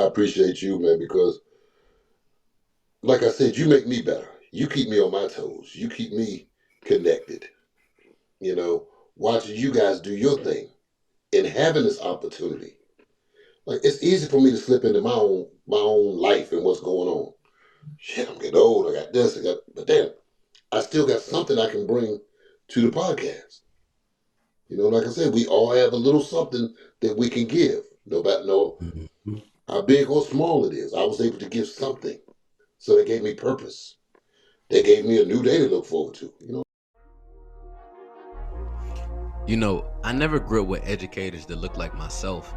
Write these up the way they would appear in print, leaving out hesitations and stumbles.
appreciate you, man, because like I said, you make me better. You keep me on my toes. You keep me connected. You know, watching you guys do your thing and having this opportunity. Like it's easy for me to slip into my own life and what's going on. Shit, I'm getting old. I got this. But damn, I still got something I can bring to the podcast. You know, like I said, we all have a little something that we can give. No matter no Mhm. how big or small it is. I was able to give something. So they gave me purpose. They gave me a new day to look forward to. You know. I never grew up with educators that looked like myself.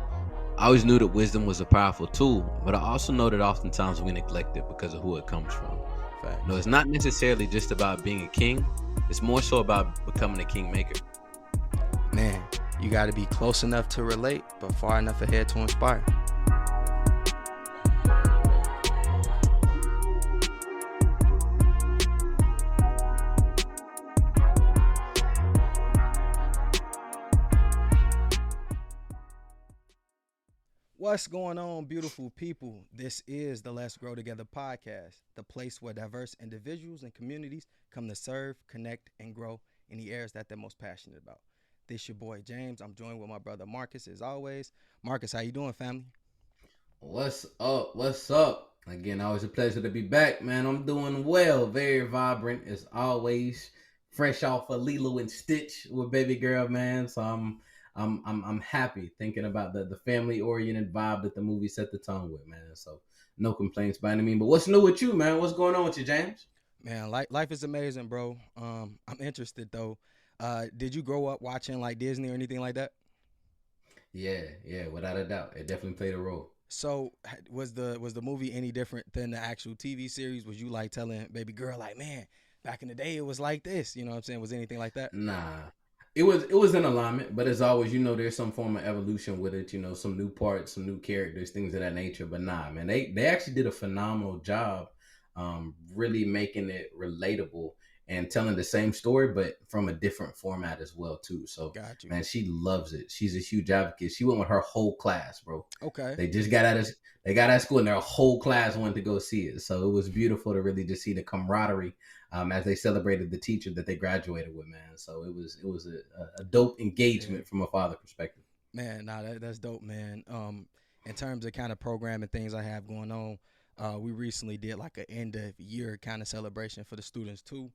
I always knew that wisdom was a powerful tool, but I also know that oftentimes we neglect it because of who it comes from. Facts. It's not necessarily just about being a king, it's more so about becoming a kingmaker. Man, you got to be close enough to relate, but far enough ahead to inspire. What's going on, beautiful people? This is the Let's Grow Together podcast, the place where diverse individuals and communities come to serve, connect, and grow in the areas that they're most passionate about. This your boy James. I'm joined with my brother Marcus as always. Marcus, how you doing, family? What's up? What's up? Again, always a pleasure to be back, man. I'm doing well, very vibrant as always. Fresh off of Lilo and Stitch with baby girl, man. So I'm happy thinking about the family oriented vibe that the movie set the tone with, man. So no complaints by any means. But what's new with you, man? What's going on with you, James? Man, life is amazing, bro. I'm interested though. Did you grow up watching like Disney or anything like that? Yeah, without a doubt, it definitely played a role. So was the movie any different than the actual TV series? Was you like telling baby girl like, man, back in the day it was like this? You know what I'm saying? Was anything like that? Nah. It was in alignment, but as always, there's some form of evolution with it, some new parts, some new characters, things of that nature. But nah, man, they actually did a phenomenal job really making it relatable and telling the same story, but from a different format as well, too. So Got you. man, she loves it. She's a huge advocate. She went with her whole class, bro. Okay. They just got out of school and their whole class went to go see it. So it was beautiful to really just see the camaraderie as they celebrated the teacher that they graduated with, man. So it was a dope Yeah. engagement from a father perspective. Man, nah, that's dope, man. In terms of kind of programming things I have going on, we recently did like an end of year kind of celebration for the students too.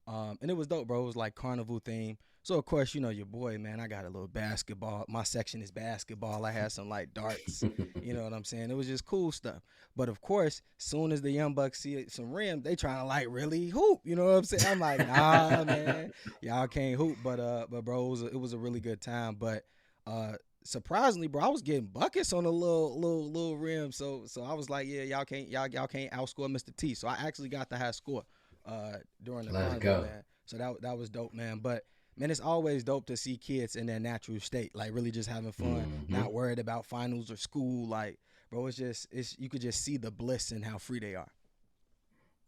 And it was dope, bro. It was like carnival theme. So of course, you know your boy, man. I got a little basketball. My section is basketball. I had some like darts. You know what I'm saying? It was just cool stuff. But of course, soon as the young bucks see some rims, they trying to like really hoop. You know what I'm saying? I'm like, nah, man, y'all can't hoop. But bro, it was a really good time. But uh, surprisingly, bro, I was getting buckets on the little rim. So I was like, yeah, y'all can't outscore Mr. T. So I actually got the high score during the Let's carnival, go. man. So that was dope, man. But man, it's always dope to see kids in their natural state, like really just having fun, Hmm. not worried about finals or school. Like, bro, it's you could just see the bliss and how free they are.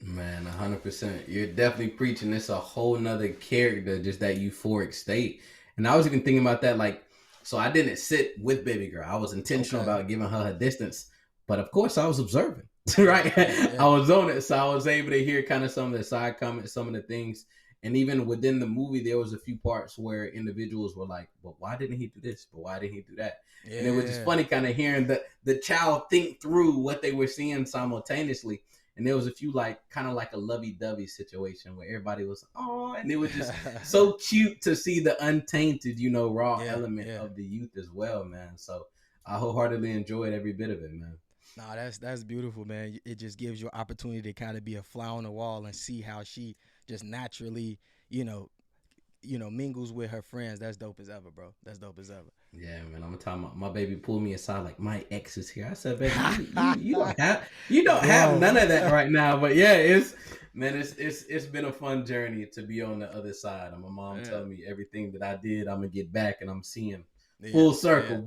Man, 100%. You're definitely preaching. It's a whole nother character, just that euphoric state. And I was even thinking about that, like, so I didn't sit with baby girl. I was intentional Okay. about giving her her distance, but of course I was observing, Yeah. right? I Yeah. was on it, so I was able to hear kind of some of the side comments, some of the things, and even within the movie, there was a few parts where individuals were like, "Well, why didn't he do this? But why didn't he do that?" And it was just Yeah. funny, kind of hearing the child think through what they were seeing simultaneously, and there was a few like kind of like a lovey-dovey situation where everybody was oh, and it was just so cute to see the untainted, raw Yeah. element Yeah. of the youth as well, man. So I wholeheartedly enjoyed every bit of it, man. Nah, that's beautiful, man. It just gives you an opportunity to kind of be a fly on the wall and see how she just naturally, you know, mingles with her friends. That's dope as ever, bro. That's dope as ever. Yeah, man. I'm gonna tell my baby pulled me aside like my ex is here. I said, baby, you don't have Bro. none of that right now. But yeah, it's been a fun journey to be on the other side. And my mom Yeah. telling me everything that I did, I'm gonna get back, and I'm seeing Yeah. full circle. Yeah.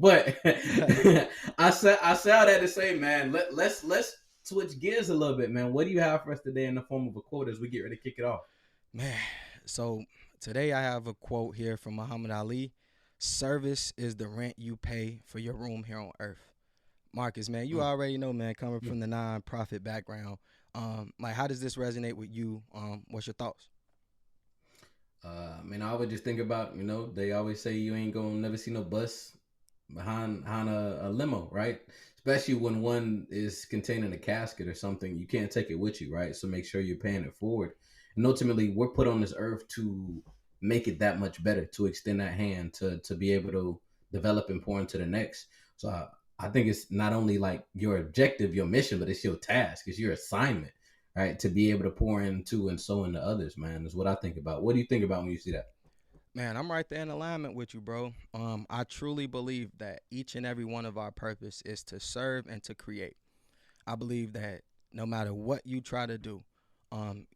But I said all that to say, man, let's switch gears a little bit, man. What do you have for us today in the form of a quote as we get ready to kick it off? Man, so today I have a quote here from Muhammad Ali. Service is the rent you pay for your room here on earth. Marcus, man, you Mm. already know, man, coming from the nonprofit background, like how does this resonate with you? What's your thoughts? I mean, I would just think about, they always say you ain't gonna never see no bus behind a limo, right? Especially when one is containing a casket or something, you can't take it with you, right? So make sure you're paying it forward. And ultimately, we're put on this earth to make it that much better, to extend that hand, to be able to develop and pour into the next. So I think it's not only like your objective, your mission, but it's your task, it's your assignment, right? To be able to pour into and sow into others, man, is what I think about. What do you think about when you see that? Man, I'm right there in alignment with you, bro. I truly believe that each and every one of our purpose is to serve and to create. I believe that no matter what you try to do,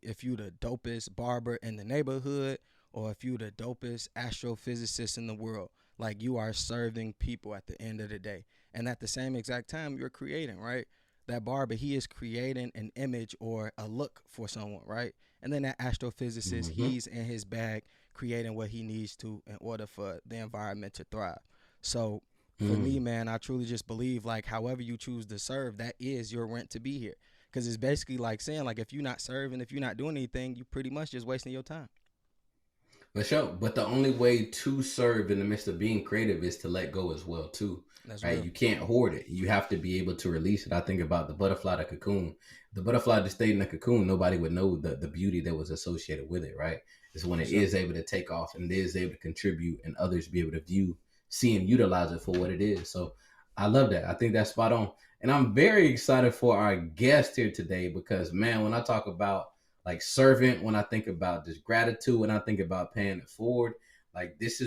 if you the dopest barber in the neighborhood or if you the dopest astrophysicist in the world, like you are serving people at the end of the day. And at the same exact time, you're creating, right? That barber, he is creating an image or a look for someone, right? And then that astrophysicist, Mm-hmm. he's in his bag creating what he needs to in order for the environment to thrive. So for me, Mm. man, I truly just believe like however you choose to serve, that is your rent to be here. Because it's basically like saying like if you're not serving, if you're not doing anything, you pretty much just wasting your time. For sure. But the only way to serve in the midst of being creative is to let go as well, too. That's Right? real. You can't hoard it. You have to be able to release it. I think about the butterfly, the cocoon. The butterfly that stayed in the cocoon, nobody would know the beauty that was associated with it, right? It's when For it sure. is able to take off and it is able to contribute and others be able to view, see, and utilize it for what it is. So I love that. I think that's spot on. And I'm very excited for our guest here today because, man, when I talk about like servant, when I think about just gratitude, when I think about paying it forward, like this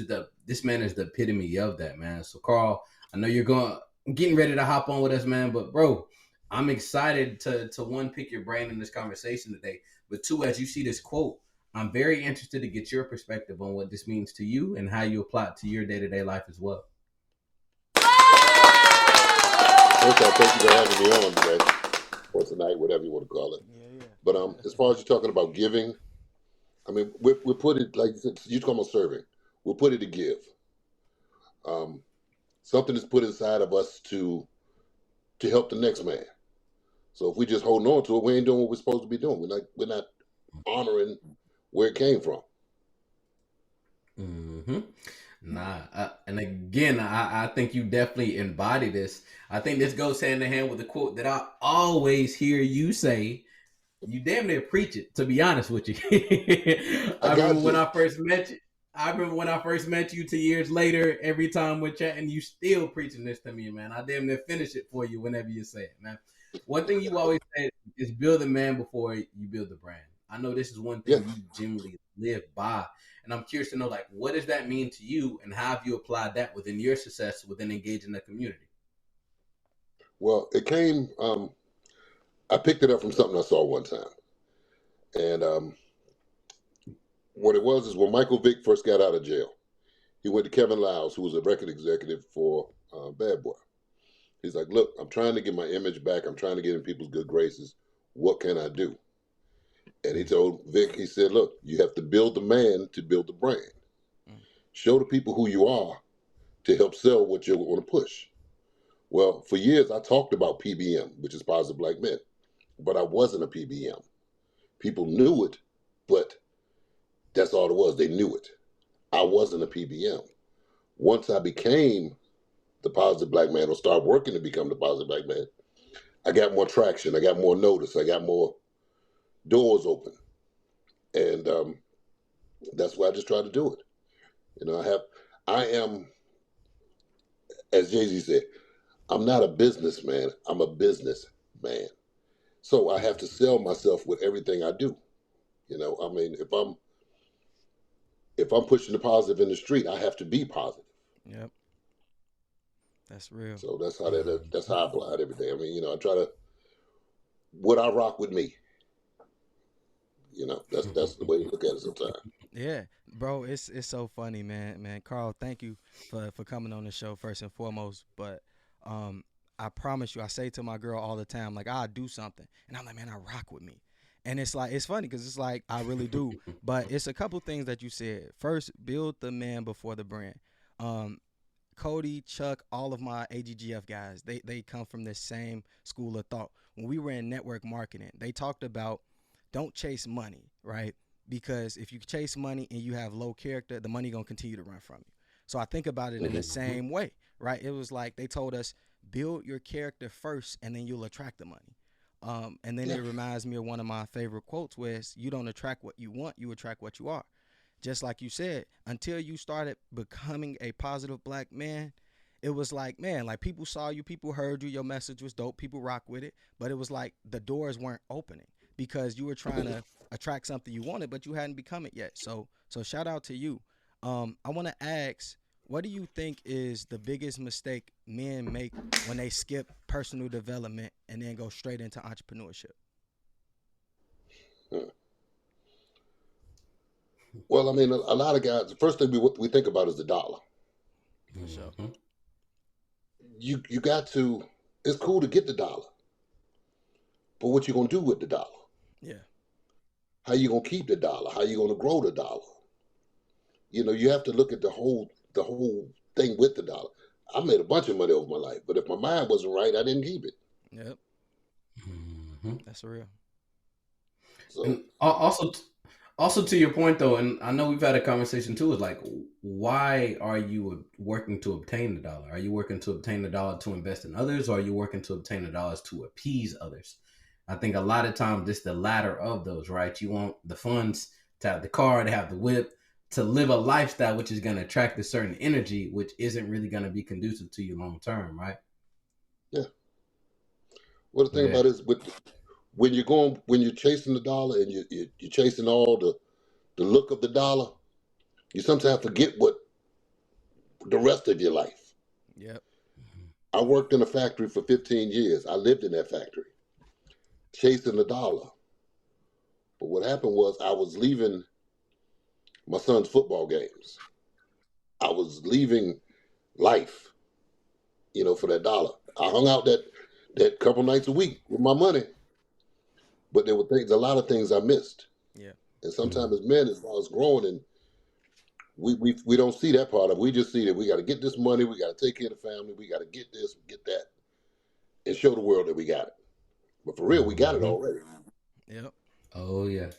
man is the epitome of that, man. So Carl, I know you're getting ready to hop on with us, man, but bro, I'm excited to one, pick your brain in this conversation today, but two, as you see this quote, I'm very interested to get your perspective on what this means to you and how you apply it to your day-to-day life as well. First off, thank you for having me on today, or tonight, whatever you want to call it. Yeah, But yeah. as far as you're talking about giving, I mean, we put it like you talking about serving. We'll put it to give. Um, Something is put inside of us to help the next man. So if we just holding on to it, we ain't doing what we're supposed to be doing. We're not honoring where it came from. Mm-hmm. Nah, and again, I think you definitely embody this. I think this goes hand in hand with the quote that I always hear you say. You damn near preach it, to be honest with you. I I remember got when to. I first met you. I remember when I first met you 2 years later. Every time we're chatting, you still preaching this to me, man. I damn near finish it for you whenever you say it, man. One thing you always say is build a man before you build the brand. I know this is one thing Yes. you generally live by, and I'm curious to know, like, what does that mean to you, and how have you applied that within your success within engaging the community? Well, it came. I picked it up from something I saw one time, and what it was is when Michael Vick first got out of jail, he went to Kevin Liles, who was a record executive for Bad Boy. He's like, "Look, I'm trying to get my image back. I'm trying to get in people's good graces. What can I do?" And he told Vic, he said, "Look, you have to build the man to build the brand. Mm. Show the people who you are to help sell what you're going to push." Well, for years I talked about PBM, which is Positive Black Men, but I wasn't a PBM. People knew it, but that's all it was. They knew it. I wasn't a PBM. Once I became the Positive Black Man, or started working to become the Positive Black Man, I got more traction. I got more notice. I got more doors open, and that's why I just try to do it. I am, as Jay Z said, I'm not a businessman. I'm a business man. So I have to sell myself with everything I do. I mean, if I'm pushing the positive in the street, I have to be positive. Yep. That's real. So that's Mhm. how I apply it every day. I mean, I try to what I rock with me. That's the way to look at it sometimes. Yeah, bro, it's so funny, man. Man, Carl, thank you for coming on the show first and foremost. But um, I promise you, I say to my girl all the time, like I'll do something, and I'm like, man, I rock with me, and it's like it's funny because it's like I really do. But it's a couple things that you said. First, build the man before the brand. Um, Cody, Chuck, all of my AGGF guys, they come from this same school of thought. When we were in network marketing, they talked about don't chase money, right? Because if you chase money and you have low character, the money gonna continue to run from you. So I think about it in the same way, right? It was like they told us build your character first, and then you'll attract the money. And then Yeah. it reminds me of one of my favorite quotes, where it's, you don't attract what you want, you attract what you are. Just like you said, until you started becoming a positive black man, it was like, man, like people saw you, people heard you, your message was dope, people rock with it, but it was like the doors weren't opening because you were trying to attract something you wanted, but you hadn't become it yet. So shout out to you. I want to ask, what do you think is the biggest mistake men make when they skip personal development and then go straight into entrepreneurship? Hmm. Well, I mean, a lot of guys. The first thing we think about is the dollar. For sure. You got to. It's cool to get the dollar, but what you gonna do with the dollar? Yeah. How you gonna keep the dollar? How you gonna grow the dollar? You have to look at the whole thing with the dollar. I made a bunch of money over my life, but if my mind wasn't right, I didn't keep it. Yep. Mhm. That's real. So And also to your point though, and I know we've had a conversation too, is like, why are you working to obtain the dollar? Are you working to obtain the dollar to invest in others, or are you working to obtain the dollars to appease others? I think a lot of times it's the latter of those, right? You want the funds to have the car, to have the whip, to live a lifestyle which is going to attract a certain energy, which isn't really going to be conducive to you long term, right? yeah. Well, the thing Yeah. about it is when you're chasing the dollar and you're chasing all the look of the dollar, you sometimes forget what the rest of your life. Yep. I worked in a factory for 15 years. I lived in that factory, chasing the dollar. But what happened was I was leaving my son's football games. I was leaving life, for that dollar. I hung out that couple nights a week with my money, but there were a lot of things I missed. Yeah. And sometimes as men, as far as growing, and we don't see that part of it. We just see that we got to get this money, we got to take care of the family, we got to get this, get that, and show the world that we got it. But for real, we got it Mhm. already. Yep. Oh yeah,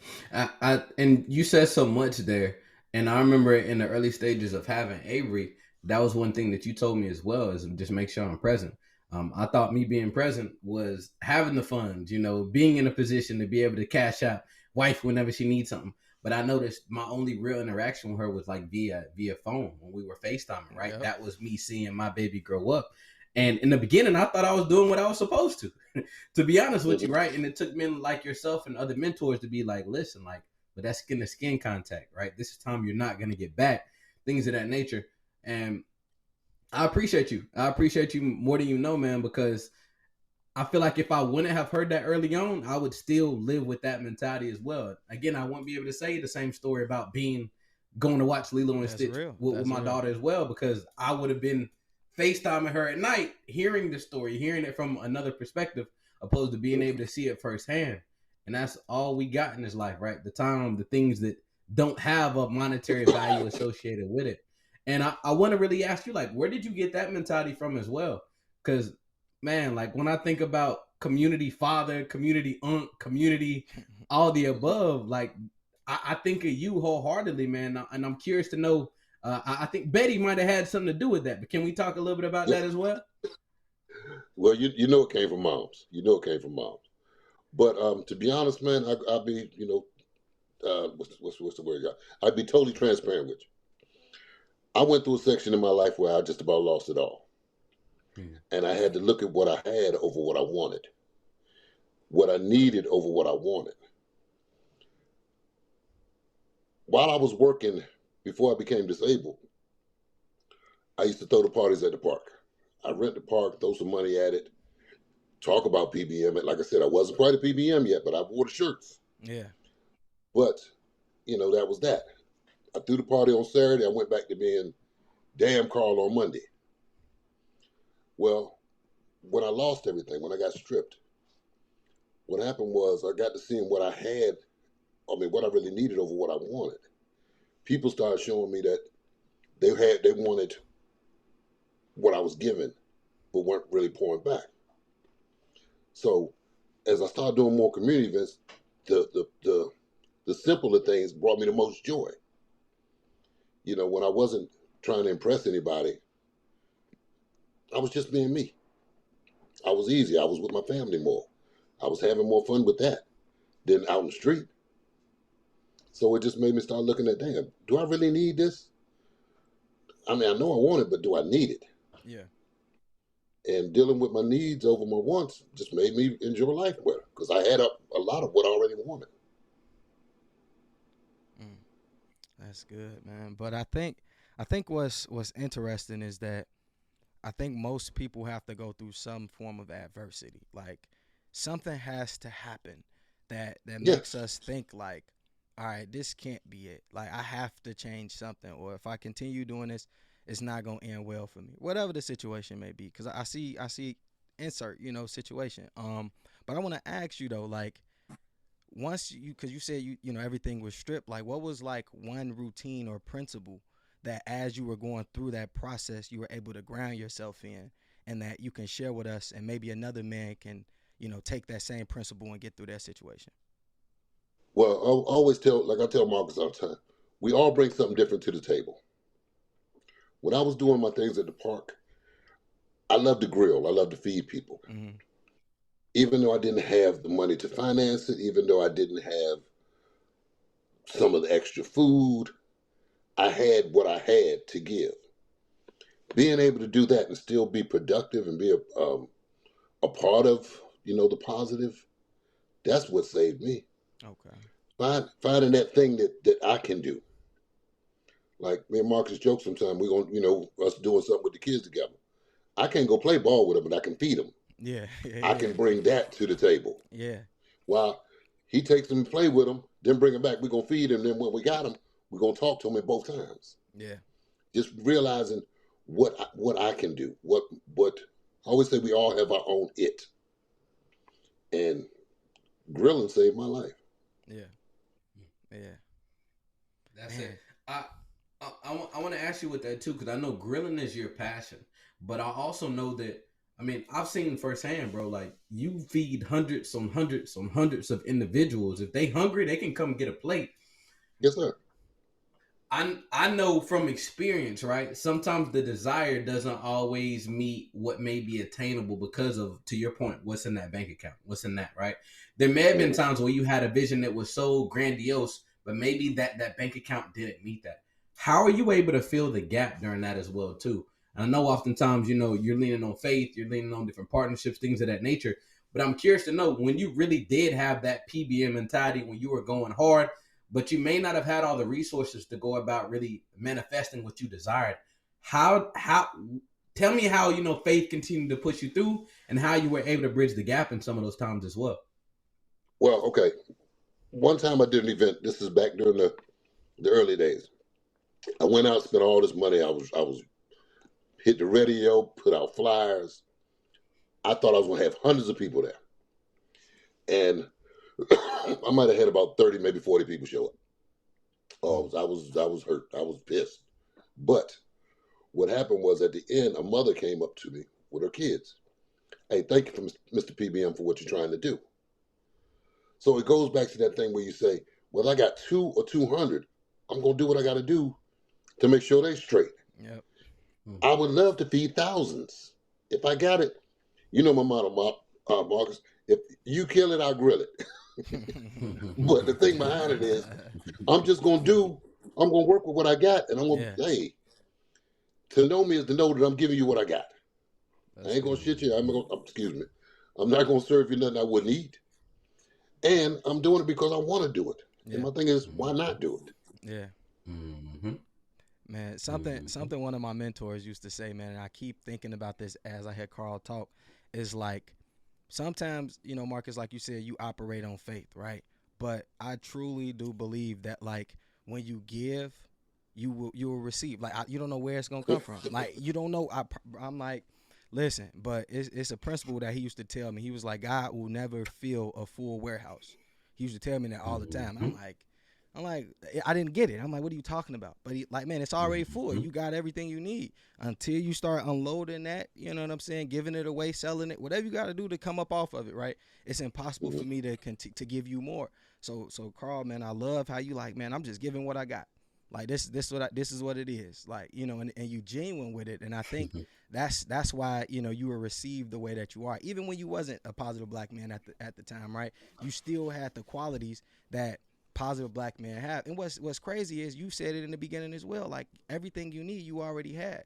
and you said so much there, and I remember in the early stages of having Avery, that was one thing that you told me as well, is just make sure I'm present. I thought me being present was having the funds, being in a position to be able to cash out wife whenever she needs something. But I noticed my only real interaction with her was like via phone when we were FaceTiming, right? Yep. That was me seeing my baby grow up. And in the beginning, I thought I was doing what I was supposed to be honest with you, Mhm. right? And it took men like yourself and other mentors to be like, listen, like, but that's skin to skin contact, right? This is time you're not gonna get back, things of that nature. And I appreciate you. I appreciate you more than you know, man, because I feel like if I wouldn't have heard that early on, I would still live with that mentality as well. Again, I wouldn't be able to say the same story about being going to watch Lilo and That's Stitch real. with That's my real. daughter as well, because I would have been FaceTiming her at night, hearing the story, hearing it from another perspective, opposed to being able to see it firsthand. And that's all we got in this life, right? The time, the things that don't have a monetary value associated with it. And I want to really ask you, like, where did you get that mentality from as well? Because man, like when I think about community father, community aunt, community, all the above, like I think of you wholeheartedly, man. And I'm curious to know. I think Betty might have had something to do with that, but can we talk a little bit about Yeah. that as well? Well, you know it came from moms. You know it came from moms. But to be honest, man, I'll be, what's the word? I'd be totally transparent with you. I went through a section in my life where I just about lost it all. Hmm. And I had to look at what I had over what I wanted, what I needed over what I wanted. While I was working, before I became disabled, I used to throw the parties at the park. I rent the park, throw some money at it, talk about PBM. And like I said, I wasn't quite a PBM yet, but I wore the shirts. Yeah. But, that was that. I threw the party on Saturday. I went back to being damn Carl on Monday. Well, when I lost everything, when I got stripped, what happened was I got to seeing what I had, what I really needed over what I wanted. People started showing me that they wanted what I was given, but weren't really pouring back. So as I started doing more community events, the simpler things brought me the most joy. When I wasn't trying to impress anybody, I was just being me. I was easy. I was with my family more. I was having more fun with that than out in the street. So it just made me start looking at, damn, do I really need this? I mean, I know I want it, but do I need it? Yeah. And dealing with my needs over my wants just made me enjoy life better because I had a lot of what I already wanted. That's good, man. But I think what's interesting is that I think most people have to go through some form of adversity. Like something has to happen that makes Yes. us think like, all right, this can't be it. Like I have to change something, or if I continue doing this, it's not gonna end well for me. Whatever the situation may be, because I see insert situation. But I want to ask you though, like once you, because you said everything was stripped. Like what was like one routine or principle that as you were going through that process you were able to ground yourself in, and that you can share with us, and maybe another man can take that same principle and get through that situation. Well, I always I tell Marcus all the time, we all bring something different to the table. When I was doing my things at the park, I love to grill. I love to feed people. Mm-hmm. Even though I didn't have the money to finance it, even though I didn't have some of the extra food, I had what I had to give. Being able to do that and still be productive and be a part of, the positive, that's what saved me. Okay. Finding that thing that I can do. Like me and Marcus joke sometimes, we're going to, us doing something with the kids together. I can't go play ball with them, but I can feed them. Yeah. Yeah. I Yeah. can bring that to the table. Yeah. While he takes them and play with them, then bring them back. We're going to feed them. Then when we got them, we're going to talk to them at both times. Yeah. Just realizing what I can do. What I always say, we all have our own it. And grilling saved my life. Yeah. Yeah. That's Man. it. I want to ask you with that too, because I know grilling is your passion, but I also know that, I mean, I've seen firsthand, bro. Like you feed hundreds on hundreds on hundreds of individuals. If they hungry, they can come get a plate. Yes, sir. I know from experience, right? Sometimes the desire doesn't always meet what may be attainable because of, to your point, what's in that bank account, what's in that, right? There may have been Mm-hmm. times where you had a vision that was so grandiose, but maybe that bank account didn't meet that. How are you able to fill the gap during that as well, too? And I know oftentimes, you're leaning on faith, you're leaning on different partnerships, things of that nature. But I'm curious to know, when you really did have that PBM mentality, when you were going hard, but you may not have had all the resources to go about really manifesting what you desired. How tell me how faith continued to push you through, and how you were able to bridge the gap in some of those times as well. Well, okay. One time I did an event. This is back during the early days. I went out, spent all this money. I was hit the radio, put out flyers. I thought I was going to have hundreds of people there, and I might have had about 30, maybe 40 people show up. Oh, I was hurt. I was pissed. But what happened was, at the end, a mother came up to me with her kids. Hey, thank you for Mr. PBM for what you're trying to do. So it goes back to that thing where you say, well, I got 2 or 200. I'm going to do what I got to do to make sure they're straight. Yep. I would love to feed thousands. If I got it, my motto, Marcus, if you kill it, I'll grill it. But the thing behind it is, I'm going to work with what I got, and I'm going to, hey, to know me is to know that I'm giving you what I got. I ain't going to shit you. Excuse me. I'm not going to serve you nothing I wouldn't eat. And I'm doing it because I want to do it. Yeah. And my thing is, why not do it? Yeah. Mm-hmm. Man, something one of my mentors used to say, man, and I keep thinking about this as I hear Carl talk, is like, sometimes, Marcus, like you said, you operate on faith, right? But I truly do believe that, like, when you give, you will receive. Like, you don't know where it's gonna come from. Like, you don't know. I'm like, listen, but it's a principle that he used to tell me. He was like, God will never fill a full warehouse. He used to tell me that all the time. I'm like, I'm like, I didn't get it. I'm like, what are you talking about? But he like, man, it's already full. Mhm. You got everything you need until you start unloading that. You know what I'm saying? Giving it away, selling it, whatever you got to do to come up off of it, right? It's impossible Mm-hmm. for me to give you more. So Carl, man, I love how you like, man. I'm just giving what I got. Like this is what it is. Like and you genuine with it. And I think that's why you were received the way that you are. Even when you wasn't a positive black man at the time, right? You still had the qualities that positive black men have. And what's crazy is you said it in the beginning as well. Like everything you need, you already had.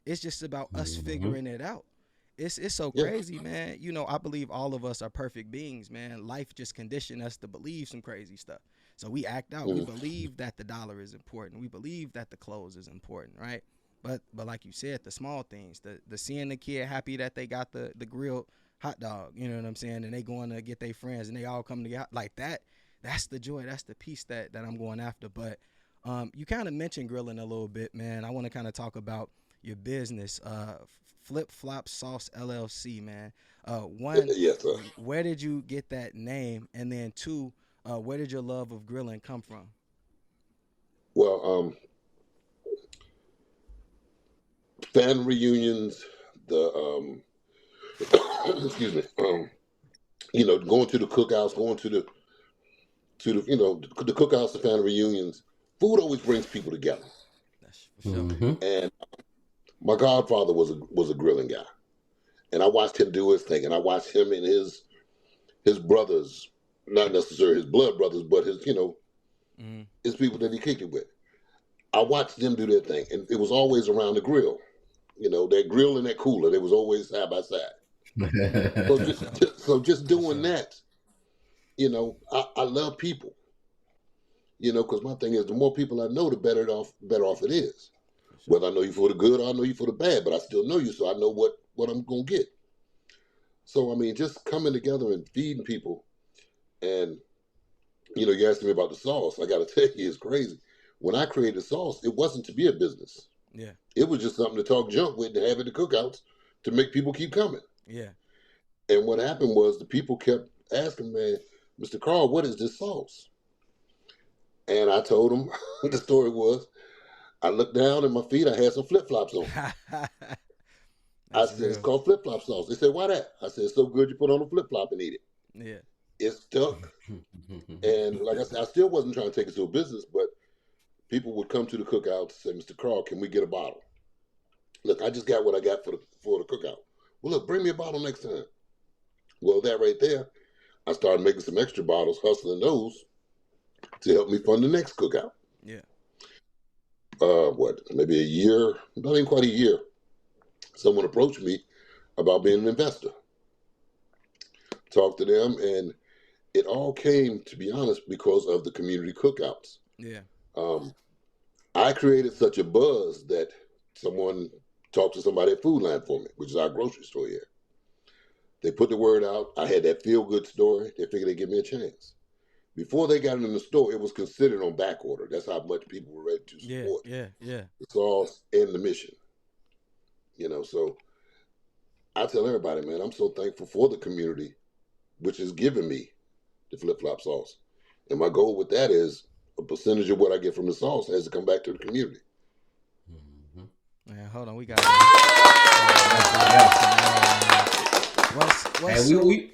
It's just about us Mhm. figuring it out. It's so Yeah. crazy, man. I believe all of us are perfect beings, man. Life just conditioned us to believe some crazy stuff. So we act out. We Mm-hmm. believe that the dollar is important. We believe that the clothes is important, right? But like you said, the small things, the seeing the kid happy that they got the grilled hot dog, you know what I'm saying, and they going to get their friends and they all come together like that. That's the joy. That's the piece that I'm going after. But you kind of mentioned grilling a little bit, man. I want to kind of talk about your business, Flip Flop Sauce LLC, man. One, Yes, sir. where did you get that name? And then two, where did your love of grilling come from? Well, fan reunions, the excuse me, going to the cookouts, going to the cookouts, the family reunions. Food always brings people together. That's for sure. Mhm. And my godfather was a grilling guy, and I watched him do his thing, and I watched him and his brothers, not necessarily his blood brothers, but Mm-hmm. his people that he kicked it with. I watched them do their thing, and it was always around the grill. That grill and that cooler, they was always side by side. So just For doing sure. that, I love people. Because my thing is, the more people I know, the better off it is. For sure. Whether I know you for the good or I know you for the bad, but I still know you, so I know what I'm gonna get. So I mean, just coming together and feeding people, and you asked me about the sauce. I got to tell you, it's crazy. When I created the sauce, it wasn't to be a business. Yeah. It was just something to talk junk with and have at the cookouts to make people keep coming. Yeah. And what happened was the people kept asking, man, Mr. Carl, what is this sauce? And I told them the story was I looked down at my feet, I had some flip flops on. I That's said, it's real. called flip flop sauce. They said, why that? I said, it's so good you put on a flip flop and eat it. Yeah. It stuck. And like I said, I still wasn't trying to take it to a business, but people would come to the cookout and say, Mr. Carl, can we get a bottle? Look, I just got what I got for the cookout. Well, look, bring me a bottle next time. Well, that right there, I started making some extra bottles, hustling those to help me fund the next cookout. Yeah. Maybe a year, not even quite a year, someone approached me about being an investor. Talked to them, and it all came, to be honest, because of the community cookouts. Yeah. Um, I created such a buzz that someone talked to somebody at Food Line for me, which is our grocery store here. They put the word out. I had that feel good story. They figured they'd give me a chance. Before they got it in the store, it was considered on back order. That's how much people were ready to Yeah. support Yeah. Yeah. the sauce and the mission. So I tell everybody, man, I'm so thankful for the community, which has given me the flip flop sauce. And my goal with that is a percentage of what I get from the sauce has to come back to the community. Mhm. Man, hold on. We got congratulations, man. What's Hey, so we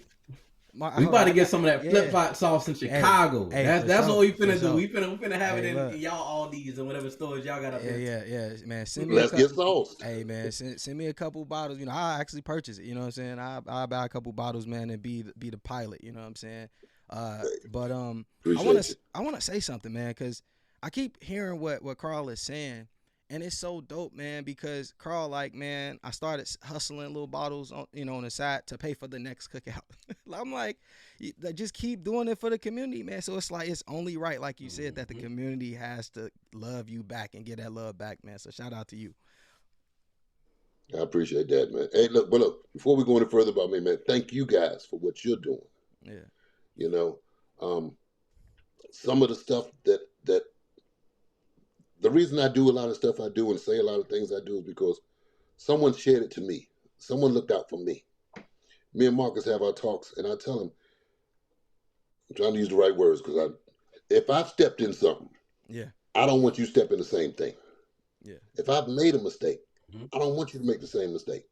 hold about on, to I get got some of that flip yeah. flop sauce in Hey, Chicago. hey, That's what we for finna do. sure. We finna have it Hey, in look, y'all Aldi's and whatever stores y'all got up yeah, there yeah, too. yeah, man. Send me a Let's cup. get sauced. Hey, man, send me a couple bottles. I actually purchase it. You know what I'm saying? I buy a couple bottles, man, and be the pilot. You know what I'm saying? But Appreciate you. I wanna say something, man, because I keep hearing what Carl is saying, and it's so dope, man. Because Carl, like, man, I started hustling little bottles on the side to pay for the next cookout. I'm like, just keep doing it for the community, man. So it's like it's only right, like you said, that the Mhm. community has to love you back and get that love back, man. So shout out to you. I appreciate that, man. Hey, look, before we go any further about me, man, thank you guys for what you're doing. Yeah, You know, um, some of the stuff that the reason I do a lot of stuff I do and say a lot of things I do is because someone shared it to me. Someone looked out for me. Me and Marcus have our talks, and I tell him, I'm trying to use the right words because if I've stepped in something, Yeah. I don't want you to step in the same thing. Yeah. If I've made a mistake, Mm-hmm. I don't want you to make the same mistake.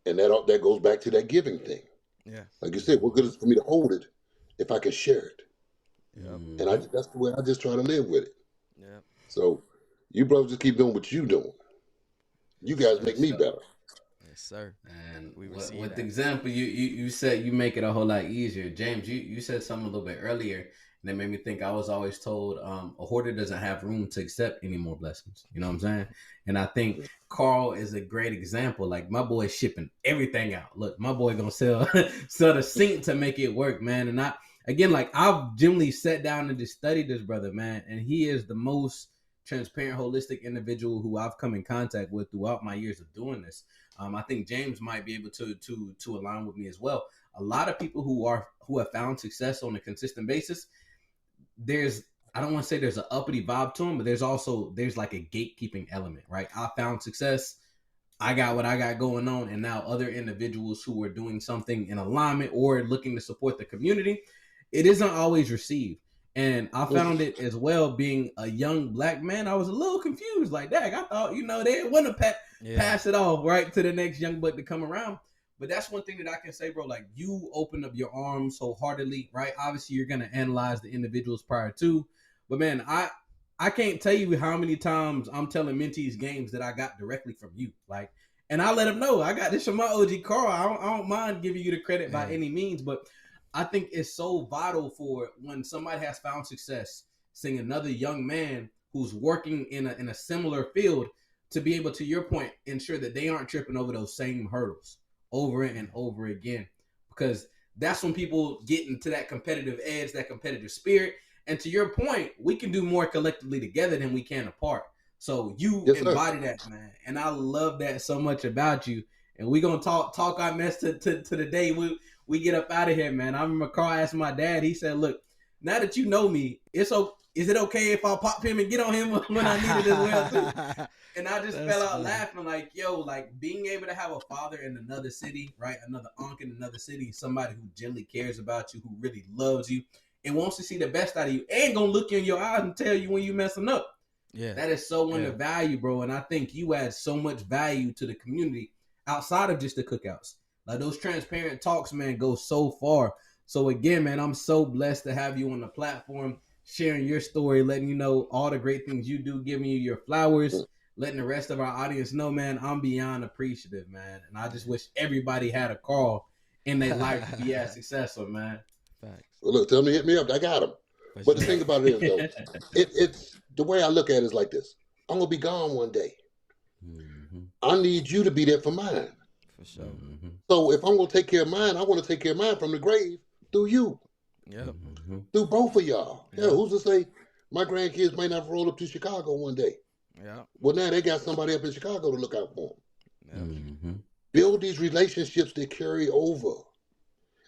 And that goes back to that giving thing. Yeah. Like you said, what good is it for me to hold it if I can share it? Yep. And that's the way I just try to live with it. Yep. So you brothers just keep doing what you doing. You Yes, guys sir. make me better. Yes, sir. And We with receive the that. example you said, you make it a whole lot easier. James, you said something a little bit earlier that made me think. I was always told a hoarder doesn't have room to accept any more blessings. You know what I'm saying? And I think Carl is a great example. Like, my boy's shipping everything out. Look, my boy gonna sell sell the sink to make it work, man. And I've genuinely sat down and just studied this brother, man, and he is the most transparent, holistic individual who I've come in contact with throughout my years of doing this. I think James might be able to align with me as well. A lot of people who have found success on a consistent basis, I don't want to say there's an uppity vibe to them, but there's like a gatekeeping element, right? I found success, I got what I got going on, and now other individuals who are doing something in alignment or looking to support the community, it isn't always received. And I found it as well, being a young black man. I was a little confused. Like, dang, I thought, they want to pass it off right to the next young buck to come around. But that's one thing that I can say, bro. Like, you open up your arms wholeheartedly, right? Obviously, you're gonna analyze the individuals prior to, but man, I can't tell you how many times I'm telling mentees games that I got directly from you, like, and I let them know I got this from my OG Carl. I don't mind giving you the credit by any means, but I think it's so vital for when somebody has found success, seeing another young man who's working in a similar field to be able, to your point, ensure that they aren't tripping over those same hurdles over and over again, because that's when people get into that competitive edge, that competitive spirit. And to your point, we can do more collectively together than we can apart. So you embody that, man, and I love that so much about you. And we're gonna talk our mess to the day we get up out of here, man. I remember Carl asked my dad. He said, "Look, now that you know me, is it okay if I pop him and get on him when I need it as well too?" And I just fell out laughing, like, yo, like, being able to have a father in another city, right? Another uncle in another city, somebody who genuinely cares about you, who really loves you and wants to see the best out of you, and gonna look you in your eyes and tell you when you messing up. Yeah, that is so undervalued, bro. And I think you add so much value to the community outside of just the cookouts. Like, those transparent talks, man, go so far. So again, man, I'm so blessed to have you on the platform, sharing your story, letting you know all the great things you do, giving you your flowers, letting the rest of our audience know, man, I'm beyond appreciative, man. And I just wish everybody had a Carl in their life to be as successful, man. Well, look, tell me, hit me up. I got him. But the thing about it is, though, it's the way I look at it is like this. I'm going to be gone one day. Mm-hmm. I need you to be there for mine. For sure. Mm-hmm. So if I'm going to take care of mine, I want to take care of mine from the grave through you. Yep. Mm-hmm. Through both of y'all. Yep. Yeah, who's to say my grandkids may not roll up to Chicago one day? Yeah. Well, now they got somebody up in Chicago to look out for them. Yep. Mm-hmm. Build these relationships that carry over.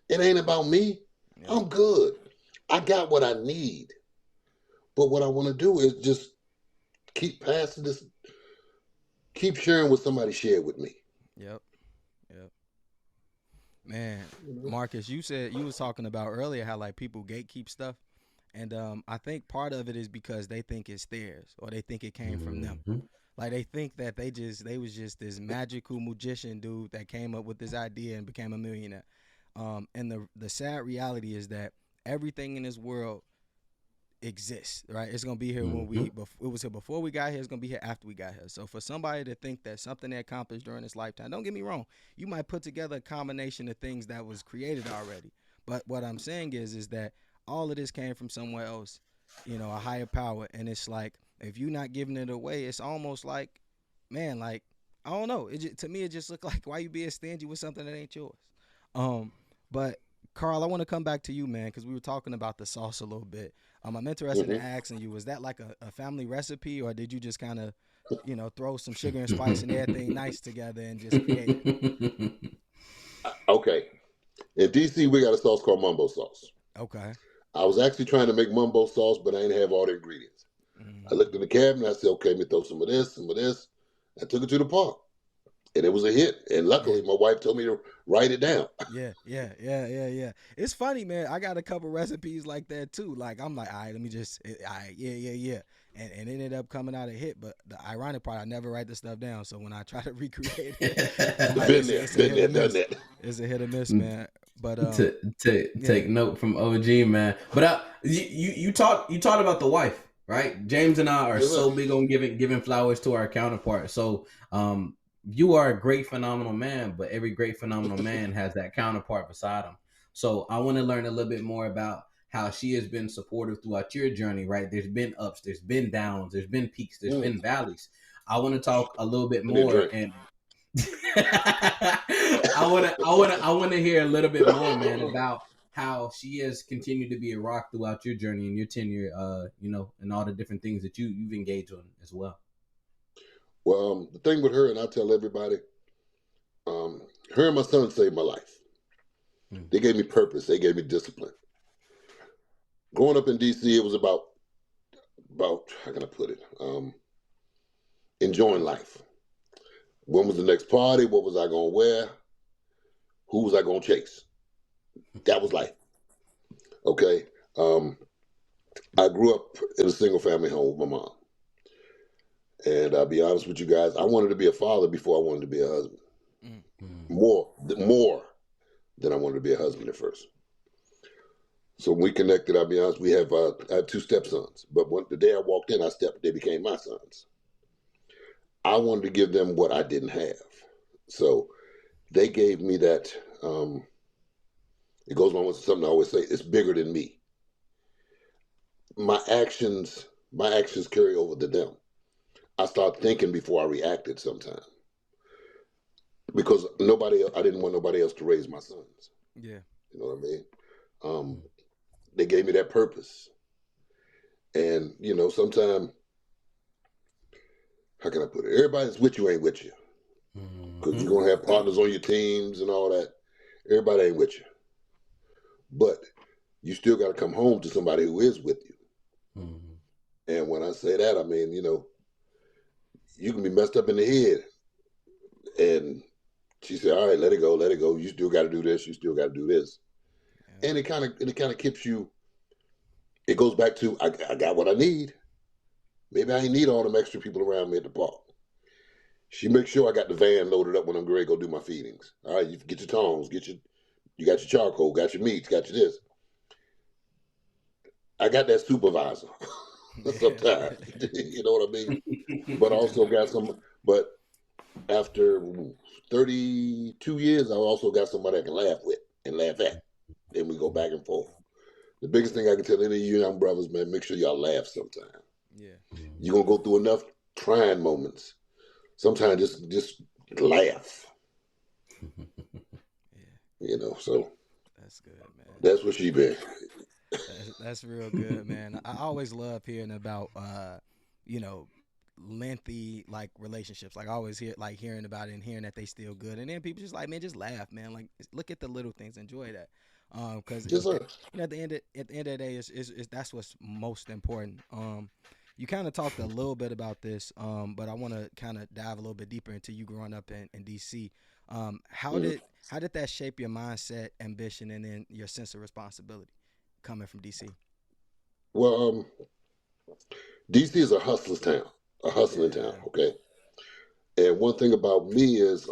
It ain't about me. Yep. I'm good. I got what I need. But what I want to do is just keep passing this, keep sharing what somebody shared with me. Yep. Yep. Man, Marcus, you said, you was talking about earlier how, like, people gatekeep stuff. And I think part of it is because they think it's theirs, or they think it came from them. Like, they think that they was just this magical magician dude that came up with this idea and became a millionaire. And the sad reality is that everything in this world exists, right? It's gonna be here when it was here before we got here. It's gonna be here after we got here. So for somebody to think that something they accomplished during this lifetime, don't get me wrong, you might put together a combination of things that was created already. But what I'm saying is that all of this came from somewhere else, a higher power. And it's like, if you're not giving it away, it's almost like, man, like, I don't know. To me, it just looked like, why you being stingy with something that ain't yours? But Carl, I want to come back to you, man, because we were talking about the sauce a little bit. I'm interested in asking you, was that like a family recipe, or did you just kind of, throw some sugar and spice and everything nice together and just create it? Okay. In DC, we got a sauce called mumbo sauce. Okay. I was actually trying to make mumbo sauce, but I didn't have all the ingredients. I looked in the cabinet. I said, okay, let me throw some of this. I took it to the park. and it was a hit. And luckily, Yeah. my wife told me to write it down. Yeah. It's funny, man. I got a couple recipes like that too. Like I'm like, all right, let me just, all right, yeah, and it ended up coming out a hit. But the ironic part, I never write the stuff down. So when I try to recreate it, Been there, it's a been hit or there, done miss. that. It's a hit or miss, man. But Take yeah, note from OG, man. But you talked about the wife, right? James and I are Yes, sir. so big on giving flowers to our counterpart. So you are a great phenomenal man, but every great phenomenal man has that counterpart beside him. So I want to learn a little bit more about how she has been supportive throughout your journey, right? There's been ups, there's been downs, there's been peaks, there's been valleys. I want to talk a little bit I didn't more drink. and I wanna hear a little bit more, man, about how she has continued to be a rock throughout your journey and your tenure, and all the different things that you've engaged on as well. Well, the thing with her, and I tell everybody, her and my son saved my life. They gave me purpose. They gave me discipline. Growing up in D.C., it was about how can I put it? Enjoying life. When was the next party? What was I going to wear? Who was I going to chase? That was life. Okay. I grew up in a single family home with my mom. And I'll be honest with you guys, I wanted to be a father before I wanted to be a husband. More than I wanted to be a husband at first. So when we connected, I'll be honest, I have two stepsons. But the day I walked in, they became my sons. I wanted to give them what I didn't have. So they gave me that. It goes along with something I always say: it's bigger than me. My actions carry over to them. I start thinking before I reacted sometimes because I didn't want nobody else to raise my sons. yeah, You know what I mean? They gave me that purpose, and sometimes, how can I put it? Everybody's with you ain't with you, because you're gonna have partners on your teams and all that. Everybody ain't with you, but you still got to come home to somebody who is with you. And when I say that, I mean, you can be messed up in the head. And she said, all right, let it go, let it go. You still got to do this. You still got to do this. yeah. And it kind of keeps you, it goes back to, I got what I need. Maybe I ain't need all them extra people around me at the park. She makes sure I got the van loaded up when I'm ready to go do my feedings. All right, you get your tongs, you got your charcoal, got your meats, got your this. I got that supervisor sometimes. You know what I mean? But also got but after 32 years, I also got somebody I can laugh with and laugh at. Then we go back and forth. The biggest thing I can tell any of you young brothers, man, make sure y'all laugh sometime. Yeah. You're going to go through enough trying moments. Sometimes just laugh. Yeah. So That's good, man. that's what she been. That's real good, man. I always love hearing about you know, lengthy like relationships. Like I always hearing about it and hearing that they still good. And then people just like, man, just laugh, man. Like look at the little things, enjoy that. Because Yes, sir. at the end of the day, it's that's what's most important. You kind of talked a little bit about this, but I want to kind of dive a little bit deeper into you growing up in DC. How did that shape your mindset, ambition, and then your sense of responsibility coming from DC? Well, DC is a hustler's town, a hustling town, Yeah. okay? And one thing about me is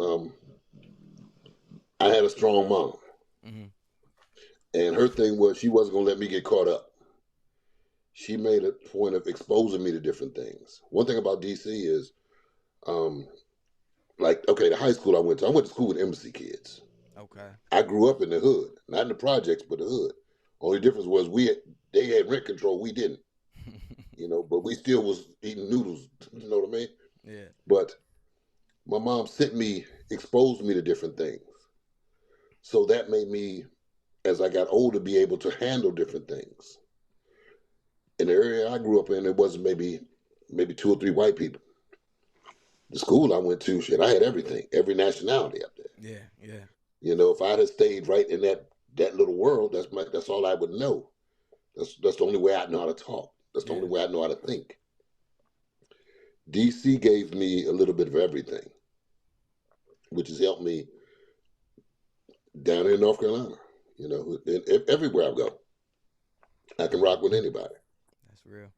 I had a strong mom. Hmm. And her thing was she wasn't going to let me get caught up. She made a point of exposing me to different things. One thing about DC is, um, the high school I went to school with embassy kids. Okay. I grew up in the hood, not in the projects, but the hood. Only difference was they had rent control, we didn't, but we still was eating noodles, you know what I mean? Yeah. But my mom exposed me to different things. So that made me, as I got older, be able to handle different things. In the area I grew up in, there wasn't maybe two or three white people. The school I went to, shit, I had everything, every nationality up there. Yeah. Yeah. If I had stayed right in that little world, that's all I would know. That's the only way I know how to talk. That's the Yeah. only way I know how to think. DC gave me a little bit of everything. which has helped me down in North Carolina. Everywhere I go, I can rock with anybody. That's real.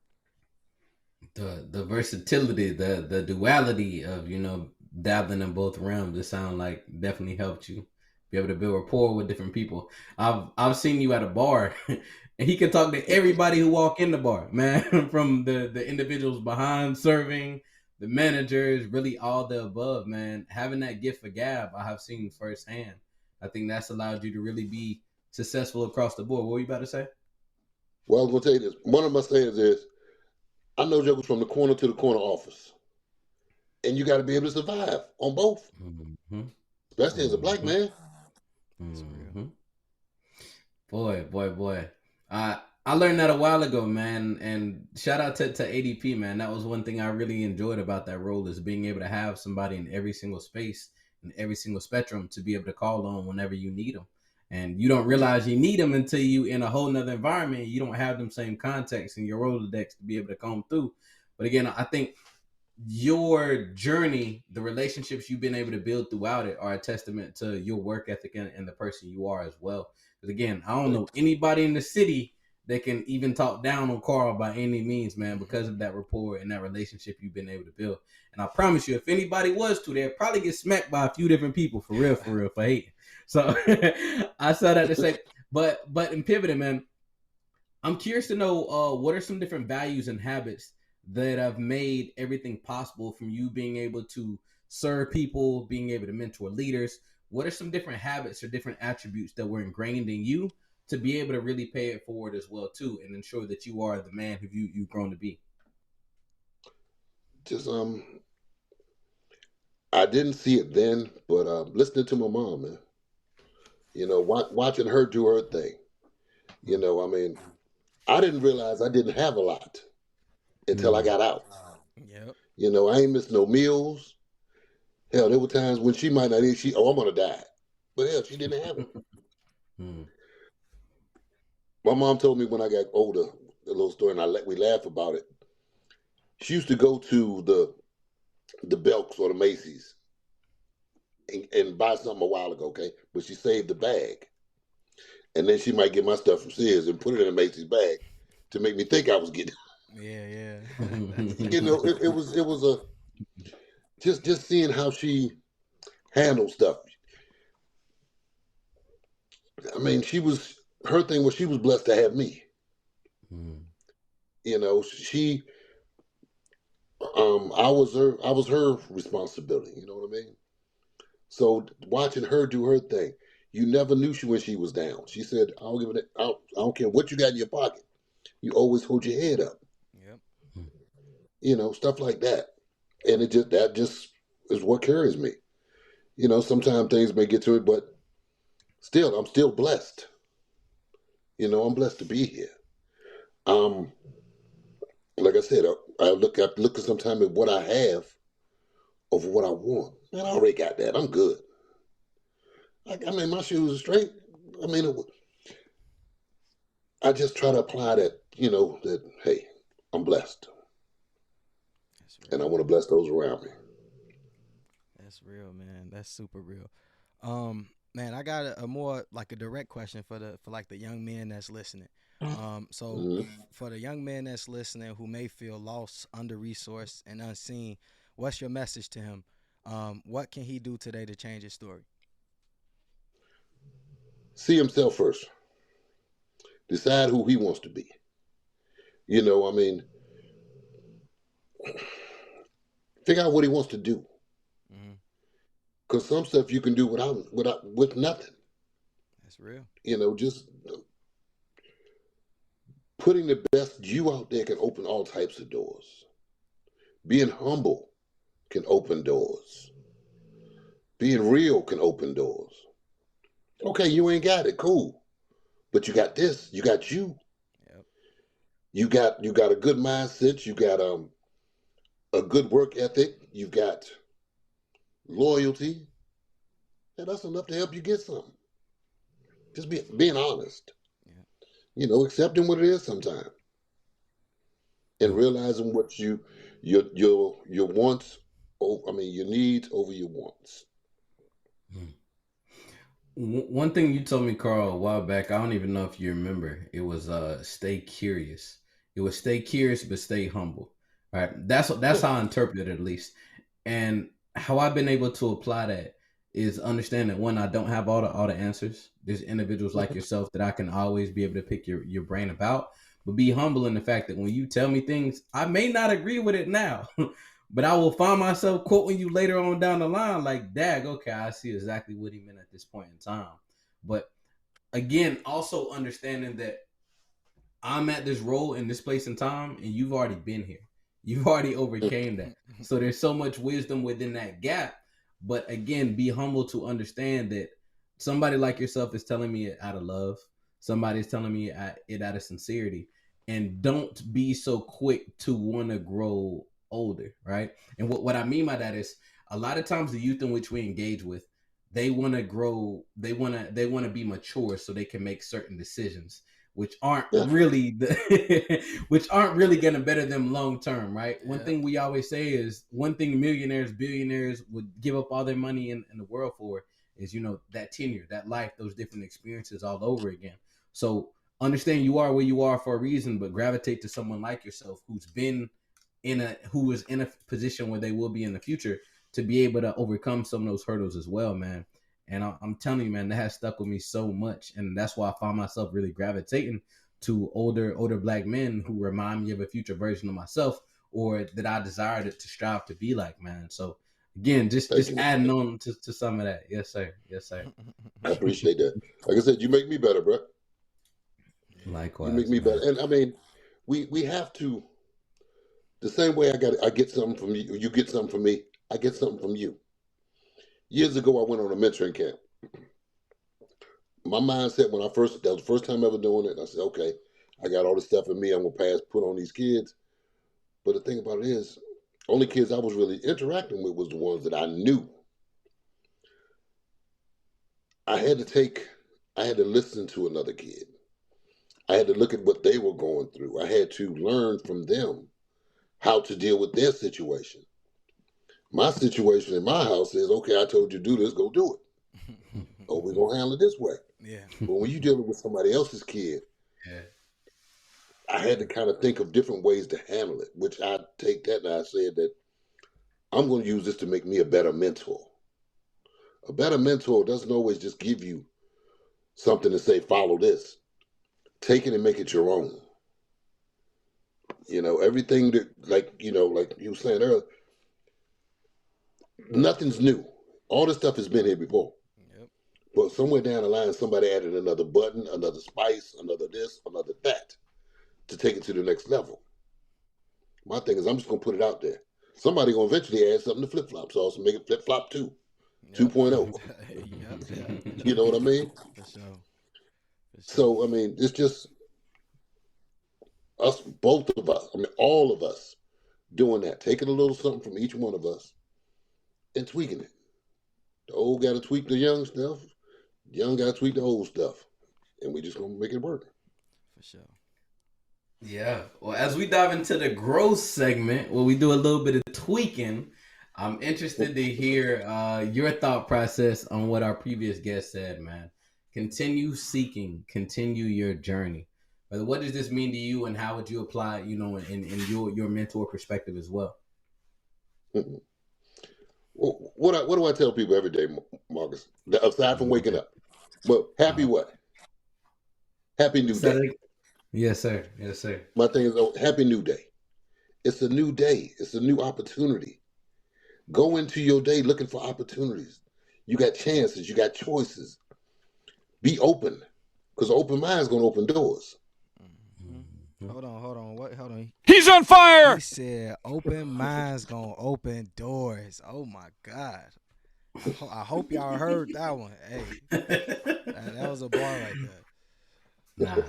The versatility, the duality of dabbling in both realms. It sounds like definitely helped you be able to build rapport with different people. I've seen you at a bar, and he can talk to everybody who walk in the bar, man. From the individuals behind serving, the managers, really all the above, man. Having that gift for gab, I have seen firsthand. I think that's allowed you to really be successful across the board. What were you about to say? Well, I was going to tell you this. One of my sayings is, I know jokers from the corner to the corner office. And you got to be able to survive on both, Mm-hmm. especially as a black man. That's real. Mm-hmm. Boy. I learned that a while ago, man. And shout out to ADP, man. That was one thing I really enjoyed about that role, is being able to have somebody in every single space, in every single spectrum, to be able to call on whenever you need them. And you don't realize you need them until you in a whole nother environment. You don't have them same contacts in your Rolodex to be able to come through. But again, I think your journey, the relationships you've been able to build throughout it, are a testament to your work ethic and the person you are as well. Because again, I don't know anybody in the city that can even talk down on Carl by any means, man, because of that rapport and that relationship you've been able to build. And I promise you, if anybody was to, they'd probably get smacked by a few different people for real, for hating. So I saw that to say, but in pivoting, man, I'm curious to know what are some different values and habits that have made everything possible, from you being able to serve people, being able to mentor leaders. What are some different habits or different attributes that were ingrained in you to be able to really pay it forward as well too, and ensure that you are the man who you've grown to be? Just I didn't see it then, but listening to my mom, man. Watching her do her thing. I mean, I didn't realize I didn't have a lot until I got out. Yep. I ain't missed no meals. Hell, there were times when she might not eat. I'm gonna die, but hell, she didn't have it. Mm. My mom told me when I got older a little story, and we laugh about it. She used to go to the Belks or the Macy's and buy something a while ago, okay? But she saved the bag, and then she might get my stuff from Sears and put it in a Macy's bag to make me think I was getting. Yeah. It was a just seeing how she handled stuff. I mean, her thing was she was blessed to have me. Mm. She I was her responsibility. You know what I mean? So watching her do her thing, you never knew when she was down. She said, "I don't give it. I don't care what you got in your pocket. You always hold your head up." Yep. Stuff like that, and that just is what carries me. Sometimes things may get to it, but still, I'm still blessed. I'm blessed to be here. Um, like I said, I look at sometimes at what I have over what I want. Man, I already got that. I'm good. I mean, my shoes are straight. I mean, I just try to apply that. That hey, I'm blessed, That's and I real. want to bless those around me. That's real, man. That's super real. Man, I got a more like a direct question for like the young men that's listening. So Mhm. for the young men that's listening who may feel lost, under resourced, and unseen, what's your message to him? What can he do today to change his story? See himself first. Decide who he wants to be. I mean, figure out what he wants to do. Mm-hmm. Because some stuff you can do with nothing. That's real. Just putting the best you out there can open all types of doors. Being humble can open doors. Being real can open doors. Okay, you ain't got it, cool. But you got this. You got you. Yep. You got a good mindset. You got a good work ethic. You got loyalty. And that's enough to help you get something. Just being honest. Yeah. Accepting what it is sometimes. And realizing what your wants, I mean your needs over your wants. Mm. One thing you told me, Carl, a while back, I don't even know if you remember. It was stay curious. It was stay curious but stay humble. Right? That's Yeah. how I interpret it, at least. And how I've been able to apply that is understand that, one, I don't have all the answers. There's individuals like yourself that I can always be able to pick your brain about, but be humble in the fact that when you tell me things, I may not agree with it now, but I will find myself quoting you later on down the line, like, "Dag, okay, I see exactly what he meant at this point in time." But again, also understanding that I'm at this role in this place and time, and you've already been here. You've already overcame that. So there's so much wisdom within that gap. But again, be humble to understand that somebody like yourself is telling me it out of love. Somebody is telling me it out of sincerity. And don't be so quick to want to grow older, right? And what I mean by that is a lot of times the youth in which we engage with, they want to grow, they want to be mature so they can make certain decisions which aren't Yeah. really which aren't really going to better them long term, right? One Yeah. thing we always say is one thing millionaires, billionaires would give up all their money in the world for is, that tenure, that life, those different experiences all over again. So understand you are where you are for a reason, but gravitate to someone like yourself who is in a position where they will be in the future to be able to overcome some of those hurdles as well, man. And I'm telling you, man, that has stuck with me so much, and that's why I find myself really gravitating to older black men who remind me of a future version of myself, or that I desire to strive to be like, man. So again, just Thank just you, man. adding on to some of that. Yes, sir. Yes, sir. I appreciate that. Like I said, you make me better, bro. You make Likewise, me better. man. And I mean, we have to, the same way I get something from you, you get something from me, I get something from you. Years ago, I went on a mentoring camp. My mindset when that was the first time ever doing it. I said, okay, I got all this stuff in me. I'm gonna put on these kids. But the thing about it is, only kids I was really interacting with was the ones that I knew. I had to take, I had to listen to another kid. I had to look at what they were going through. I had to learn from them how to deal with their situation. My situation in my house is, okay, I told you to do this, go do it. Or we're gonna handle it this way. Yeah. But when you're dealing with somebody else's kid, Yeah. I had to kind of think of different ways to handle it, which I take that and I said that I'm going to use this to make me a better mentor. A better mentor doesn't always just give you something to say, follow this. Take it and make it your own. Everything that, like you were saying earlier, nothing's new. All this stuff has been here before. Yep. But somewhere down the line, somebody added another button, another spice, another this, another that to take it to the next level. My thing is, I'm just going to put it out there. Somebody going to eventually add something to Flip Flop Sauce and make it Flip Flop 2, Yep. 2.0. Yep. Yep. You know what I mean? For sure. For sure. So, I mean, it's just us, both of us, I mean, all of us doing that, taking a little something from each one of us and tweaking it. The old got to tweak the young stuff, the young got to tweak the old stuff, and we just going to make it work. For sure. Yeah. Well, as we dive into the growth segment, where we do a little bit of tweaking, I'm interested to hear your thought process on what our previous guest said, man. Continue seeking, continue your journey. But what does this mean to you, and how would you apply, in your mentor perspective as well? Well, what do I tell people every day, Marcus? Aside from waking up, well, happy Uh, what? Happy new day. Saturday? Yes, sir. Yes, sir. My thing is, happy new day. It's a new day. It's a new opportunity. Go into your day looking for opportunities. You got chances. You got choices. Be open, because an open mind is going to open doors. Mm-hmm. Hold on. What? Hold on. He's on fire! He said, "Open minds gonna open doors." Oh my God! I hope y'all heard that one. Hey, that was a bar right there.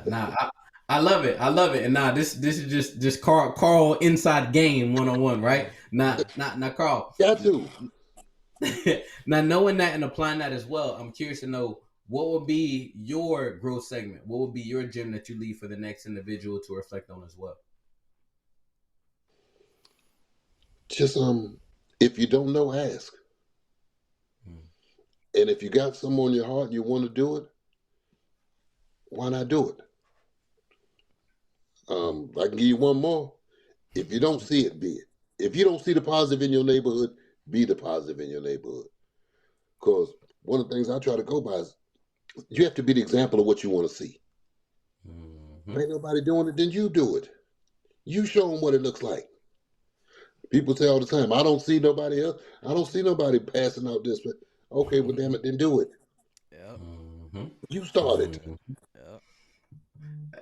I love it. I love it. And this is just Carl inside game 101, right? Not Carl. Got to. Now, knowing that and applying that as well, I'm curious to know what would be your growth segment. What would be your gem that you leave for the next individual to reflect on as well? Just if you don't know, ask. And if you got something on your heart and you want to do it, why not do it? I can give you one more. If you don't see it, be it. If you don't see the positive in your neighborhood, be the positive in your neighborhood. Because one of the things I try to go by is you have to be the example of what you want to see. Mm-hmm. If ain't nobody doing it, then you do it. You show them what it looks like. People say all the time, I don't see nobody else. I don't see nobody passing out this. But okay, well, damn it, then do it. Yep. Mm-hmm. You started. Yep.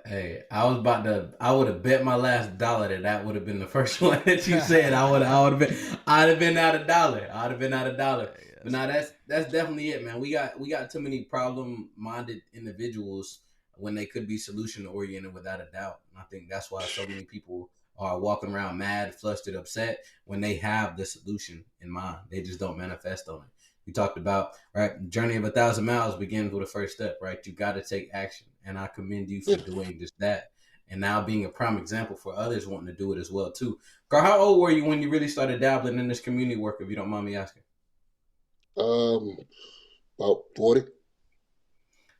Hey, I would have bet my last dollar that would have been the first one that you said. I'd have been out a dollar. I'd have been out a dollar. Yes, But now sir. that's definitely it, man. We got too many problem minded individuals when they could be solution oriented without a doubt. And I think that's why so many people are walking around mad, flustered, upset when they have the solution in mind. They just don't manifest on it. We talked about, right, journey of 1,000 miles begins with a first step, right? You got to take action, and I commend you for doing just that, and now being a prime example for others wanting to do it as well too. Carl, how old were you when you really started dabbling in this community work, if you don't mind me asking? Um, about 40.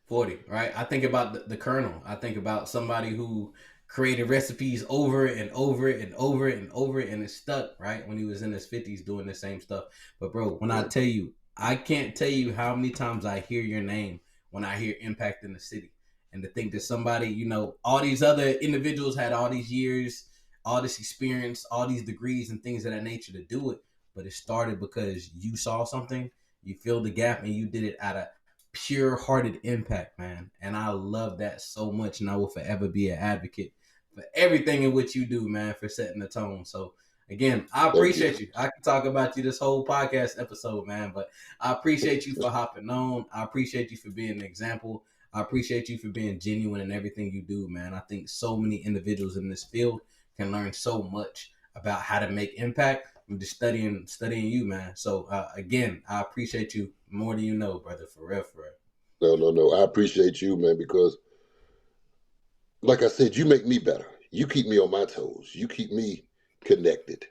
40, right? I think about the Colonel. I think about somebody who created recipes over and over and over and over, and it stuck, right? When he was in his 50s doing the same stuff. But, bro, when I tell you, I can't tell you how many times I hear your name when I hear Impact in the City. And to think that somebody, all these other individuals had all these years, all this experience, all these degrees and things of that nature to do it. But it started because you saw something, you filled the gap, and you did it out of pure hearted impact, man. And I love that so much. And I will forever be an advocate for everything in which you do, man, for setting the tone. So again, I Thank you. appreciate you. I can talk about you this whole podcast episode, man, but I appreciate you for hopping on. I appreciate you for being an example. I appreciate you for being genuine in everything you do, man. I think so many individuals in this field can learn so much about how to make impact. I'm just studying you, man. So again, I appreciate you more than you know, brother. For real, for real. No. I appreciate you, man, because like I said, you make me better. You keep me on my toes. You keep me connected.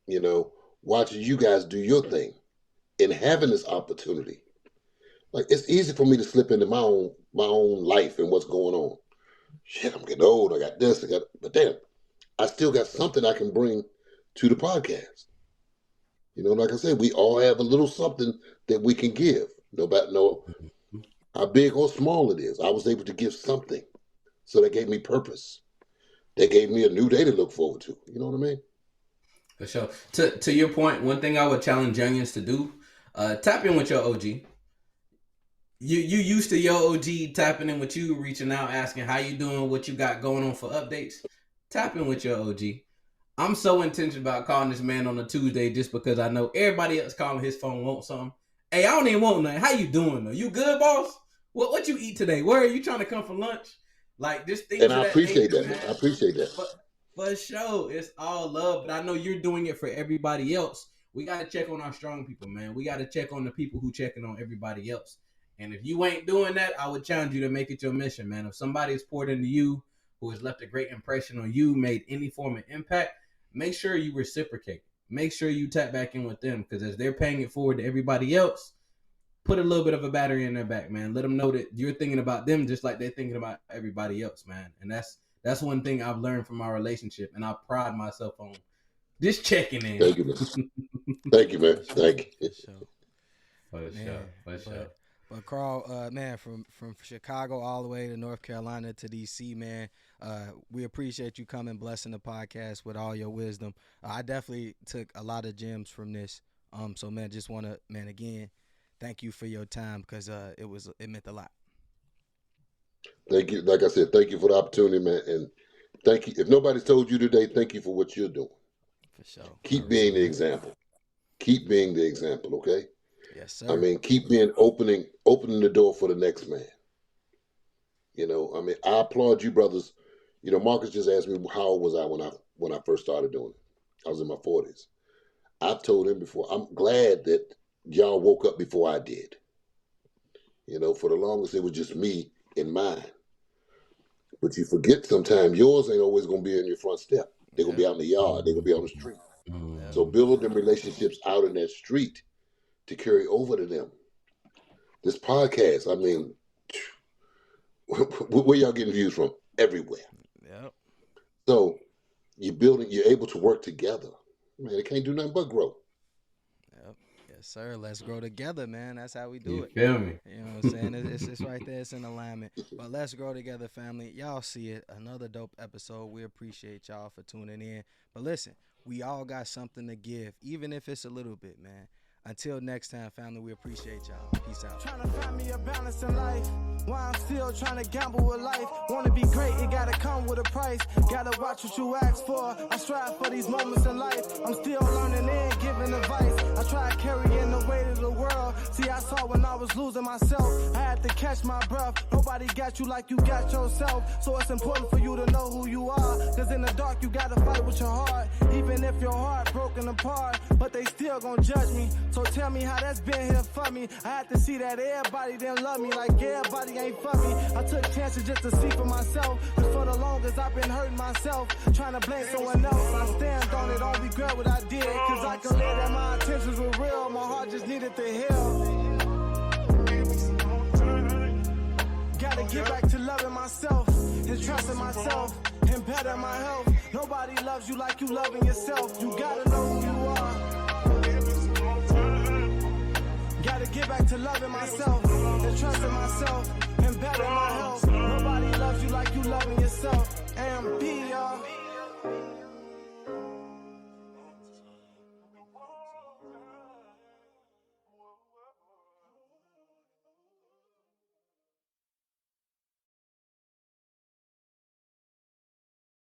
You know, watching you guys do your thing and having this opportunity. Like it's easy for me to slip into my own life and what's going on. Shit, I'm getting old. I got this. But damn, I still got something I can bring to the podcast. Like I said, we all have a little something that we can give. No, how big or small it is. I was able to give something, so that gave me purpose. They gave me a new day to look forward to. You know what I mean? For sure. To your point, one thing I would challenge youngins to do, tap in with your OG. You used to your OG tapping in with you, reaching out, asking how you doing, what you got going on for updates. Tap in with your OG. I'm so intentional about calling this man on a Tuesday just because I know everybody else calling his phone want something. Hey, I don't even want nothing. How you doing though? You good, boss? What you eat today? Where are you trying to come for lunch? Like just And things of I that appreciate nature, that, man. man. I appreciate that. But for sure, it's all love. But I know you're doing it for everybody else. We got to check on our strong people, man. We got to check on the people who checking on everybody else. And if you ain't doing that, I would challenge you to make it your mission, man. If somebody has poured into you, who has left a great impression on you, made any form of impact, make sure you reciprocate. Make sure you tap back in with them because as they're paying it forward to everybody else, put a little bit of a battery in their back, man. Let them know that you're thinking about them just like they're thinking about everybody else, man. And that's one thing I've learned from our relationship, and I pride myself on just checking in. Thank you, man. Thank you, man. Thank you. For sure. For Man, sure, for sure. but Carl, man, from Chicago all the way to North Carolina to DC, man, we appreciate you coming, blessing the podcast with all your wisdom. I definitely took a lot of gems from this. So man, just want to, man, again, thank you for your time because it meant a lot. Thank you. Like I said, thank you for the opportunity, man. And thank you. If nobody's told you today, thank you for what you're doing. For sure. Keep being the example. Keep being the example, okay? Yes, sir. I mean, keep being opening the door for the next man. I applaud you, brothers. Marcus just asked me how old was I when I first started doing it. I was in my 40s. I've told him before, I'm glad that y'all woke up before I did. For the longest it was just me and mine. But you forget sometimes yours ain't always gonna be in your front step. They're gonna be out in the yard, they're gonna be on the street. Yep. So build them relationships out in that street to carry over to them. This podcast, I mean, where y'all getting views from? Everywhere. Yep. So you're able to work together. Man, it can't do nothing but grow. Yep. Yes, sir. Let's grow together, man. That's how we do You it. feel me? You know what I'm saying? It's right there. It's in alignment. But let's grow together, family. Y'all see it. Another dope episode. We appreciate y'all for tuning in. But listen, we all got something to give, even if it's a little bit, man. Until next time, family, we appreciate y'all. Peace out. Trying to find me a balance in life. While I'm still trying to gamble with life. Wanna be great, it gotta come with a price. Gotta watch what you ask for. I strive for these moments in life. I'm still learning and giving advice. I try carrying the weight of the world. See, I saw when I was losing myself. I had to catch my breath. Nobody got you like you got yourself. So it's important for you to know who you are. Cause in the dark, you gotta fight with your heart. Even if your heart broken apart. But they still gon' judge me. So tell me how that's been here for me. I had to see that everybody didn't love me like everybody ain't for me. I took chances just to see for myself. Cause for the longest I've been hurting myself. Trying to blame someone else. I stand on it, don't regret what I did. Cause I can live that my intentions were real. My heart just needed to heal. Gotta get back to loving myself and trusting myself and better my health. Nobody loves you like you loving yourself. You gotta know who you are. Gotta get back to loving myself and trusting myself and better my